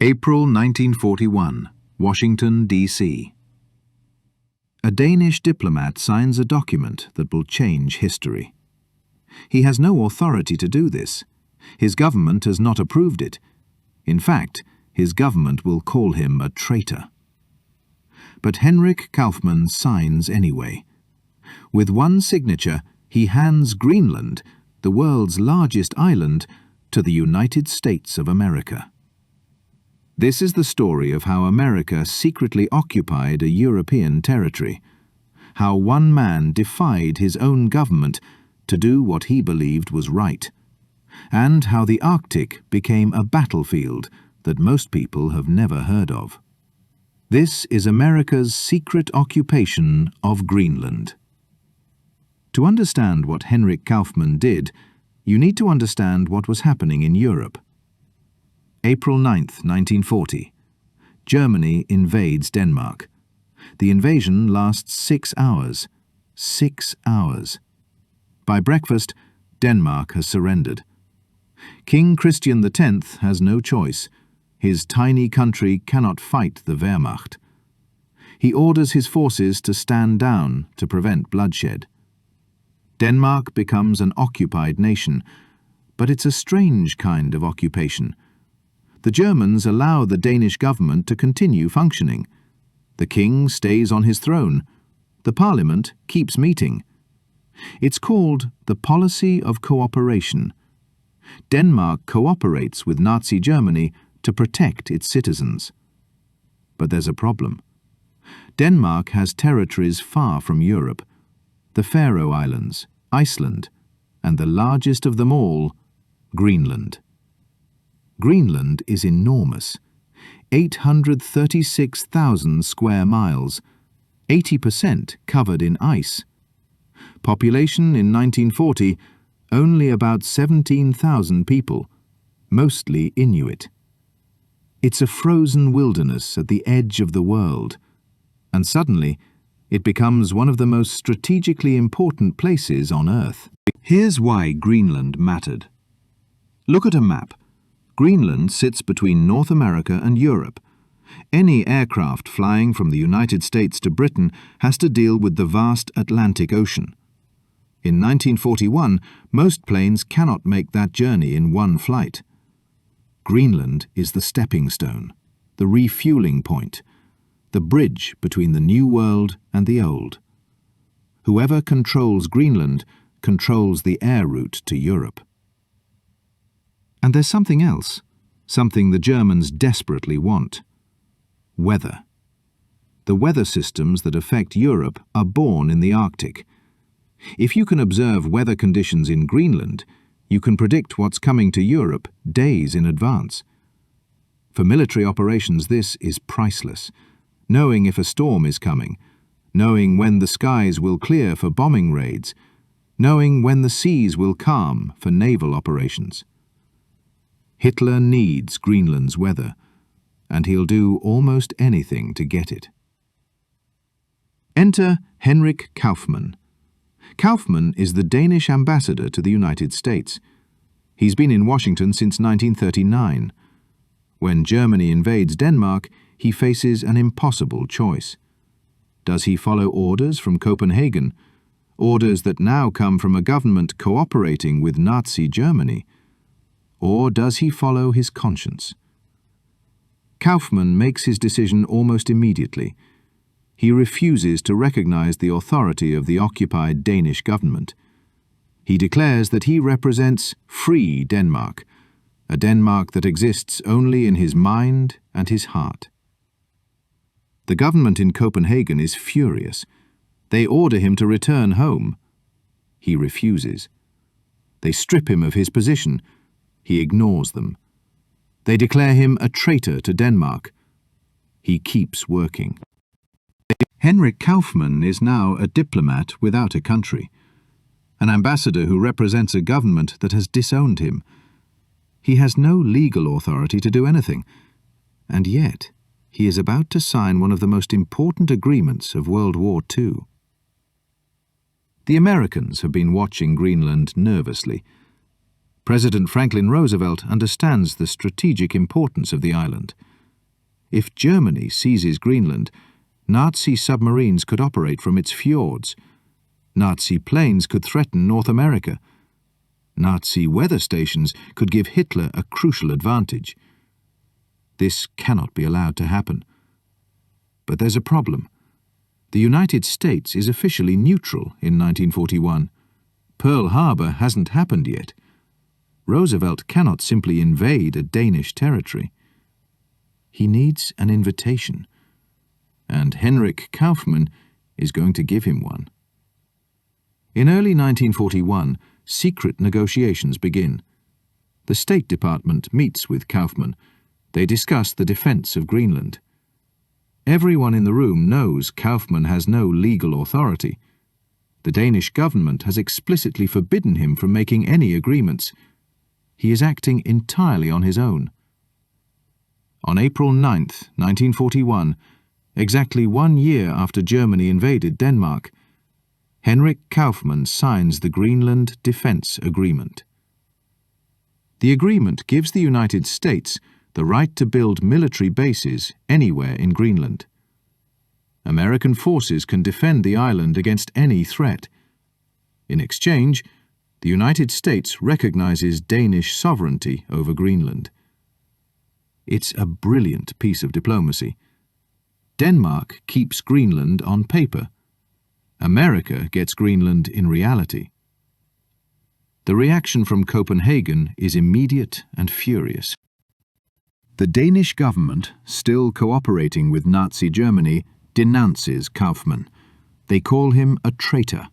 April 1941, Washington, D.C. A Danish diplomat signs a document that will change history. He has no authority to do this. His government has not approved it. In fact, his government will call him a traitor. But Henrik Kauffmann signs anyway. With one signature, he hands Greenland, the world's largest island, to the United States of America. This is the story of how America secretly occupied a European territory, how one man defied his own government to do what he believed was right, and how the Arctic became a battlefield that most people have never heard of. This is America's secret occupation of Greenland. To understand what Henrik Kauffmann did, you need to understand what was happening in Europe. April 9, 1940. Germany invades Denmark. The invasion lasts 6 hours. 6 hours. By breakfast, Denmark has surrendered. King Christian X has no choice. His tiny country cannot fight the Wehrmacht. He orders his forces to stand down to prevent bloodshed. Denmark becomes an occupied nation, but it's a strange kind of occupation. The Germans allow the Danish government to continue functioning. The king stays on his throne. The parliament keeps meeting. It's called the policy of cooperation. Denmark cooperates with Nazi Germany to protect its citizens. But there's a problem. Denmark has territories far from Europe, the Faroe Islands, Iceland, and the largest of them all, Greenland. Greenland is enormous, 836,000 square miles, 80% covered in ice. Population in 1940, only about 17,000 people, mostly Inuit. It's a frozen wilderness at the edge of the world, and suddenly it becomes one of the most strategically important places on Earth. Here's why Greenland mattered. Look at a map. Greenland sits between North America and Europe. Any aircraft flying from the United States to Britain has to deal with the vast Atlantic Ocean. In 1941, most planes cannot make that journey in one flight. Greenland is the stepping stone, the refueling point, the bridge between the New World and the Old. Whoever controls Greenland controls the air route to Europe. And there's something else, something the Germans desperately want. Weather. The weather systems that affect Europe are born in the Arctic. If you can observe weather conditions in Greenland, you can predict what's coming to Europe days in advance. For military operations, this is priceless. Knowing if a storm is coming, knowing when the skies will clear for bombing raids, knowing when the seas will calm for naval operations. Hitler needs Greenland's weather, and he'll do almost anything to get it. Enter Henrik Kauffmann. Kauffmann is the Danish ambassador to the United States. He's been in Washington since 1939. When Germany invades Denmark, he faces an impossible choice. Does he follow orders from Copenhagen, orders that now come from a government cooperating with Nazi Germany? Or does he follow his conscience? Kauffmann makes his decision almost immediately. He refuses to recognize the authority of the occupied Danish government. He declares that he represents free Denmark, a Denmark that exists only in his mind and his heart. The government in Copenhagen is furious. They order him to return home. He refuses. They strip him of his position. He ignores them. They declare him a traitor to Denmark. He keeps working. Henrik Kauffmann is now a diplomat without a country, an ambassador who represents a government that has disowned him. He has no legal authority to do anything, and yet he is about to sign one of the most important agreements of World War II. The Americans have been watching Greenland nervously. President Franklin Roosevelt understands the strategic importance of the island. If Germany seizes Greenland, Nazi submarines could operate from its fjords. Nazi planes could threaten North America. Nazi weather stations could give Hitler a crucial advantage. This cannot be allowed to happen. But there's a problem. The United States is officially neutral in 1941. Pearl Harbor hasn't happened yet. Roosevelt cannot simply invade a Danish territory. He needs an invitation, and Henrik Kauffmann is going to give him one. In early 1941, secret negotiations begin. The State Department meets with Kauffmann. They discuss the defense of Greenland. Everyone in the room knows Kauffmann has no legal authority. The Danish government has explicitly forbidden him from making any agreements. He is acting entirely on his own. On April 9, 1941, exactly 1 year after Germany invaded Denmark, Henrik Kauffmann signs the Greenland Defense Agreement. The agreement gives the United States the right to build military bases anywhere in Greenland. American forces can defend the island against any threat. In exchange, the United States recognizes Danish sovereignty over Greenland. It's a brilliant piece of diplomacy. Denmark keeps Greenland on paper. America gets Greenland in reality. The reaction from Copenhagen is immediate and furious. The Danish government, still cooperating with Nazi Germany, denounces Kauffmann. They call him a traitor.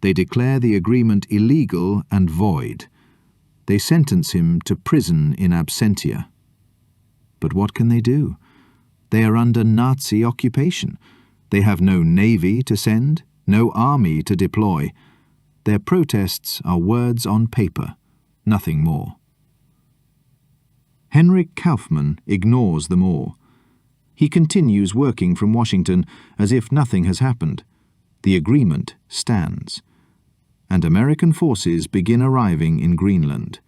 They declare the agreement illegal and void. They sentence him to prison in absentia. But what can they do? They are under Nazi occupation. They have no navy to send, no army to deploy. Their protests are words on paper, nothing more. Henrik Kauffmann ignores them all. He continues working from Washington as if nothing has happened. The agreement stands. And American forces begin arriving in Greenland.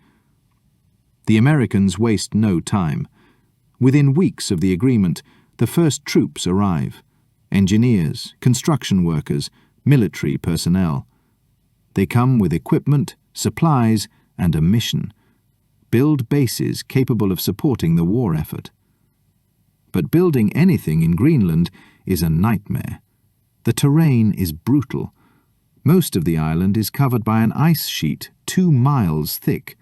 The Americans waste no time. Within weeks of the agreement, the first troops arrive. Engineers, construction workers, military personnel. They come with equipment, supplies, and a mission. Build bases capable of supporting the war effort. But building anything in Greenland is a nightmare. The terrain is brutal. Most of the island is covered by an ice sheet 2 miles thick.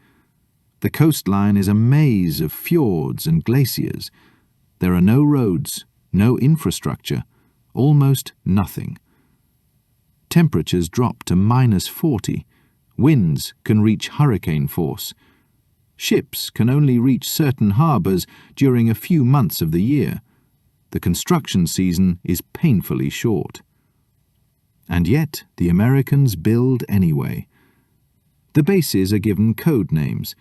The coastline is a maze of fjords and glaciers. There are no roads, no infrastructure, almost nothing. Temperatures drop to -40. Winds can reach hurricane force. Ships can only reach certain harbours during a few months of the year. The construction season is painfully short. And yet the Americans build anyway. The bases are given code names: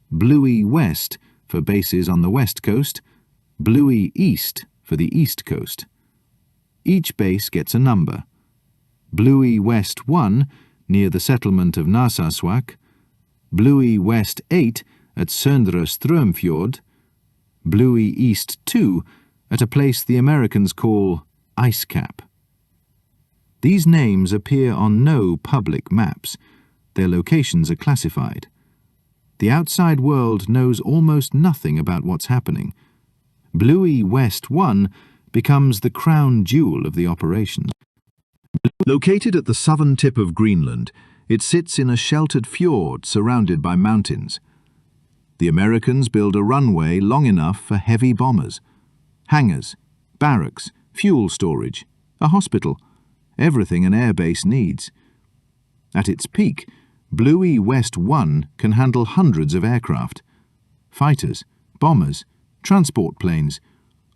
Bluie West for bases on the west coast, Bluie East for the east coast. Each base gets a number: Bluie West 1 near the settlement of Narsarsuaq, Bluie West 8 at Søndre Strømfjord, Bluie East 2 at a place the Americans call Ice Cap. These names appear on no public maps. Their locations are classified. The outside world knows almost nothing about what's happening. Bluie West 1 becomes the crown jewel of the operations. Located at the southern tip of Greenland, it sits in a sheltered fjord surrounded by mountains. The Americans build a runway long enough for heavy bombers. Hangars, barracks, fuel storage, a hospital, everything an airbase needs. At its peak, Bluie West 1 can handle hundreds of aircraft. Fighters, bombers, transport planes,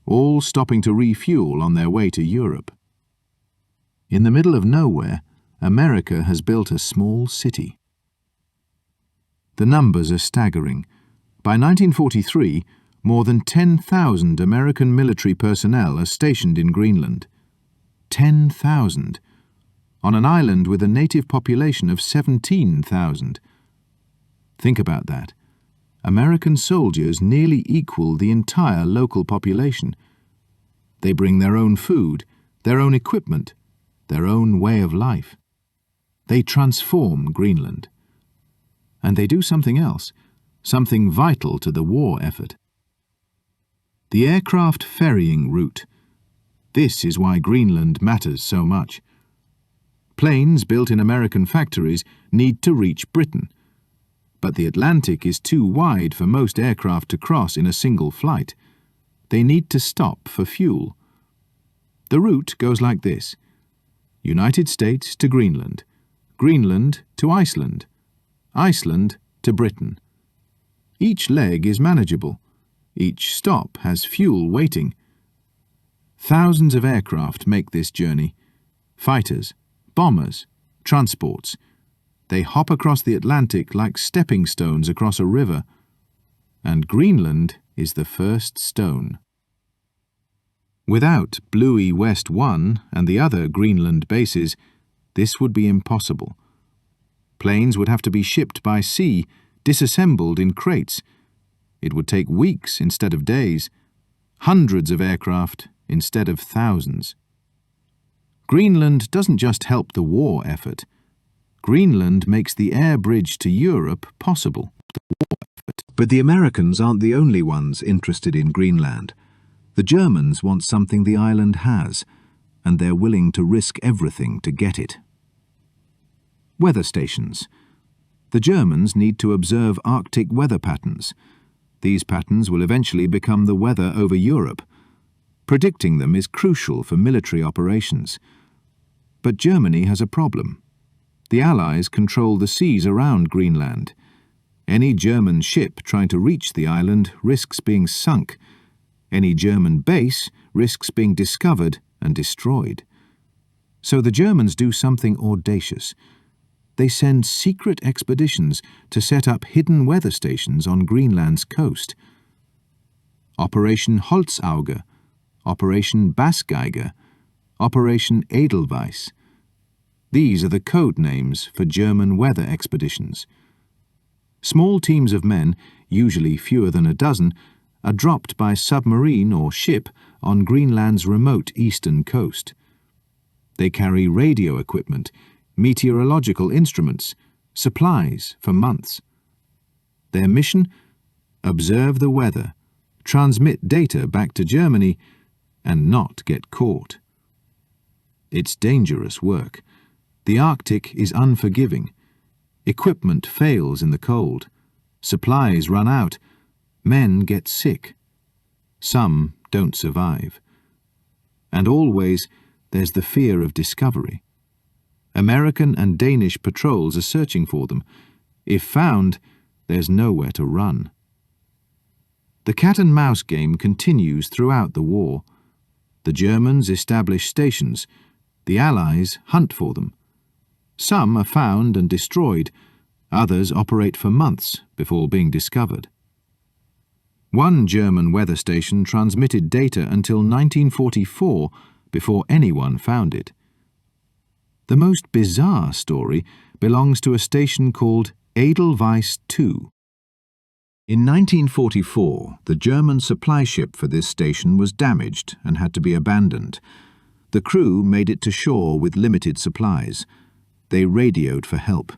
all stopping to refuel on their way to Europe. In the middle of nowhere, America has built a small city. The numbers are staggering. By 1943, more than 10,000 American military personnel are stationed in Greenland. 10,000, on an island with a native population of 17,000. Think about that. American soldiers nearly equal the entire local population. They bring their own food, their own equipment, their own way of life. They transform Greenland. And they do something else, something vital to the war effort. The aircraft ferrying route. This is why Greenland matters so much. Planes built in American factories need to reach Britain, but the Atlantic is too wide for most aircraft to cross in a single flight. They need to stop for fuel. The route goes like this: United States to Greenland, Greenland to Iceland, Iceland to Britain. Each leg is manageable. Each stop has fuel waiting. Thousands of aircraft make this journey. Fighters, bombers, transports. They hop across the Atlantic like stepping stones across a river. And Greenland is the first stone. Without Bluie West 1 and the other Greenland bases, this would be impossible. Planes would have to be shipped by sea, disassembled in crates. It would take weeks instead of days, hundreds of aircraft instead of thousands. Greenland doesn't just help the war effort. Greenland makes the air bridge to Europe possible. But the Americans aren't the only ones interested in Greenland. The Germans want something the island has, and they're willing to risk everything to get it. Weather stations. The Germans need to observe Arctic weather patterns. These patterns will eventually become the weather over Europe. Predicting them is crucial for military operations. But Germany has a problem. The Allies control the seas around Greenland. Any German ship trying to reach the island risks being sunk. Any German base risks being discovered and destroyed. So the Germans do something audacious. They send secret expeditions to set up hidden weather stations on Greenland's coast. Operation Holzauge, Operation Bassgeiger, Operation Edelweiss. These are the code names for German weather expeditions. Small teams of men, usually fewer than a dozen, are dropped by submarine or ship on Greenland's remote eastern coast. They carry radio equipment, meteorological instruments, supplies for months. Their mission? Observe the weather, transmit data back to Germany, and not get caught. It's dangerous work. The Arctic is unforgiving. Equipment fails in the cold. Supplies run out. Men get sick. Some don't survive. And always there's the fear of discovery. American and Danish patrols are searching for them. If found, there's nowhere to run. The cat-and-mouse game continues throughout the war. The Germans establish stations. The Allies hunt for them. Some are found and destroyed. Others operate for months before being discovered. One German weather station transmitted data until 1944 before anyone found it. The most bizarre story belongs to a station called Edelweiss II. In 1944, the German supply ship for this station was damaged and had to be abandoned. The crew made it to shore with limited supplies. They radioed for help.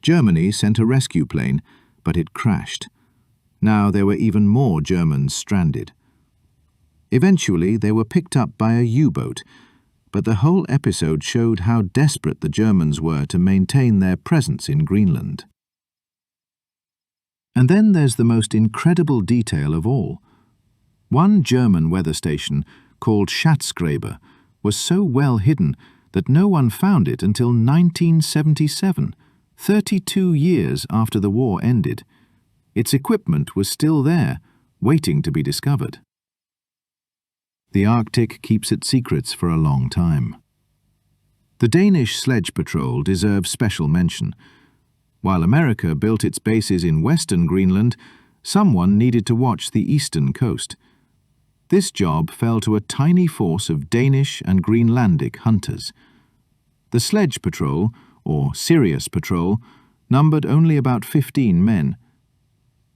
Germany sent a rescue plane, but it crashed. Now there were even more Germans stranded. Eventually, they were picked up by a U-boat, but the whole episode showed how desperate the Germans were to maintain their presence in Greenland. And then there's the most incredible detail of all. One German weather station, called Schatzgräber, was so well hidden that no one found it until 1977, 32 years after the war ended. Its equipment was still there, waiting to be discovered. The Arctic keeps its secrets for a long time. The Danish sledge patrol deserves special mention. While America built its bases in western Greenland, someone needed to watch the eastern coast. This job fell to a tiny force of Danish and Greenlandic hunters. The sledge patrol, or Sirius patrol, numbered only about 15 men.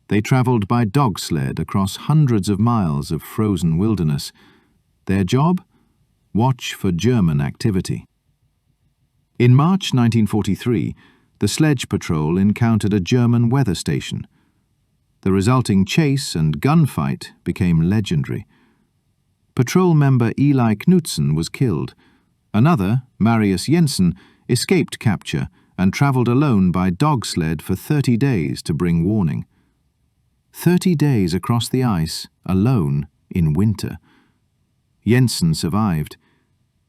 They travelled by dog sled across hundreds of miles of frozen wilderness. Their job? Watch for German activity. In March 1943, the sledge patrol encountered a German weather station. The resulting chase and gunfight became legendary. Patrol member Eli Knudsen was killed. Another, Marius Jensen, escaped capture and travelled alone by dog sled for 30 days to bring warning. 30 days across the ice, alone, in winter. Jensen survived.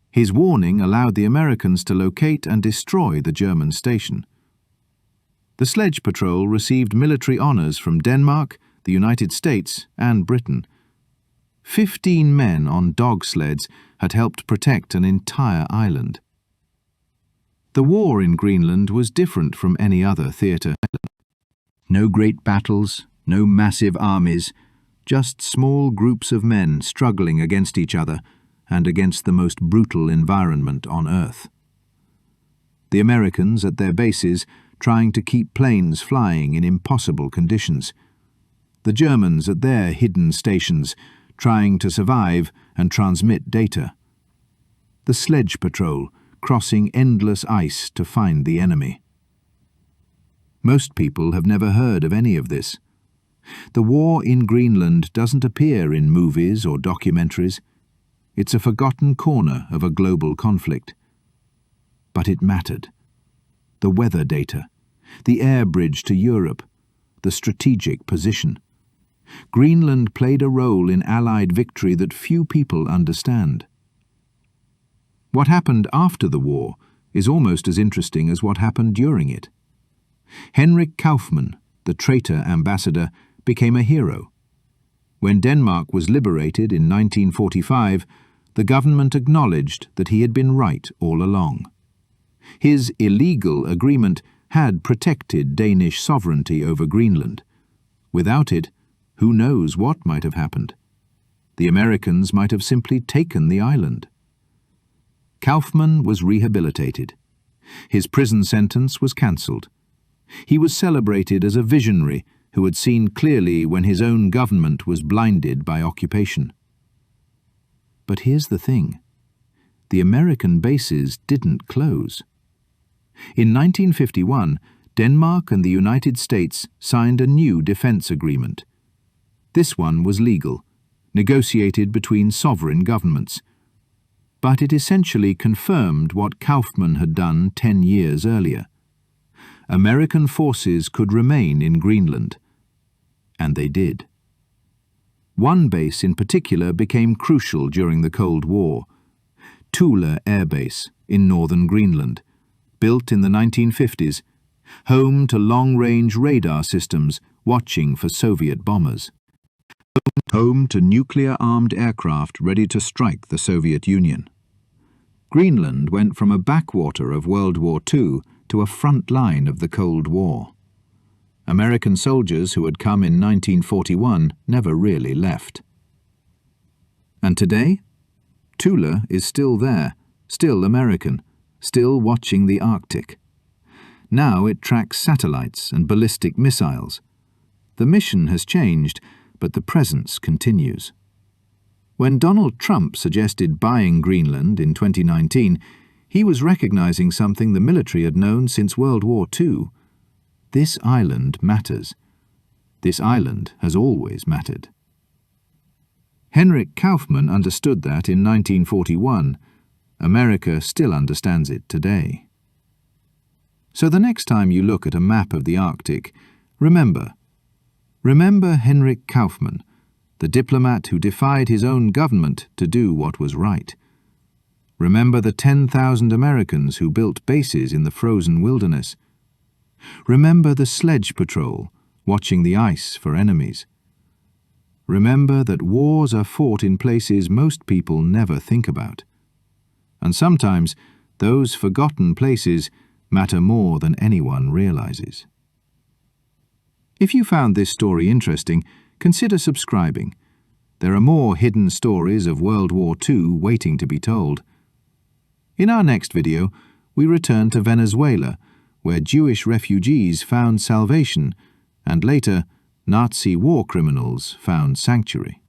His warning allowed the Americans to locate and destroy the German station. The sledge patrol received military honours from Denmark, the United States, and Britain. 15 men on dog sleds had helped protect an entire island. The war in Greenland was different from any other theatre. No great battles, no massive armies, just small groups of men struggling against each other and against the most brutal environment on Earth. The Americans at their bases trying to keep planes flying in impossible conditions. The Germans at their hidden stations trying to survive and transmit data. The sledge patrol crossing endless ice to find the enemy. Most people have never heard of any of this. The war in Greenland doesn't appear in movies or documentaries. It's a forgotten corner of a global conflict. But it mattered. The weather data, the air bridge to Europe, the strategic position. Greenland played a role in Allied victory that few people understand. What happened after the war is almost as interesting as what happened during it. Henrik Kauffmann, the traitor ambassador, became a hero. When Denmark was liberated in 1945, the government acknowledged that he had been right all along. His illegal agreement had protected Danish sovereignty over Greenland. Without it, who knows what might have happened? The Americans might have simply taken the island. Kauffmann was rehabilitated. His prison sentence was cancelled. He was celebrated as a visionary who had seen clearly when his own government was blinded by occupation. But here's the thing. The American bases didn't close. In 1951, Denmark and the United States signed a new defense agreement. This one was legal, negotiated between sovereign governments. But it essentially confirmed what Kauffmann had done 10 years earlier. American forces could remain in Greenland. And they did. One base in particular became crucial during the Cold War. Thule Air Base in northern Greenland, built in the 1950s, home to long-range radar systems watching for Soviet bombers. Home to nuclear-armed aircraft ready to strike the Soviet Union. Greenland went from a backwater of World War II to a front line of the Cold War. American soldiers who had come in 1941 never really left. And today? Thule is still there, still American, still watching the Arctic. Now it tracks satellites and ballistic missiles. The mission has changed, but the presence continues. When Donald Trump suggested buying Greenland in 2019, he was recognizing something the military had known since World War II. This island matters. This island has always mattered. Henrik Kauffmann understood that in 1941. America still understands it today. So the next time you look at a map of the Arctic, remember Henrik Kauffmann, the diplomat who defied his own government to do what was right. Remember the 10,000 Americans who built bases in the frozen wilderness. Remember the sledge patrol, watching the ice for enemies. Remember that wars are fought in places most people never think about. And sometimes those forgotten places matter more than anyone realizes. If you found this story interesting, consider subscribing. There are more hidden stories of World War II waiting to be told. In our next video, we return to Venezuela, where Jewish refugees found salvation, and later, Nazi war criminals found sanctuary.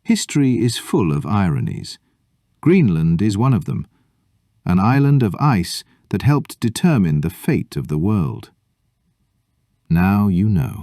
History is full of ironies. Greenland is one of them, an island of ice that helped determine the fate of the world. Now you know.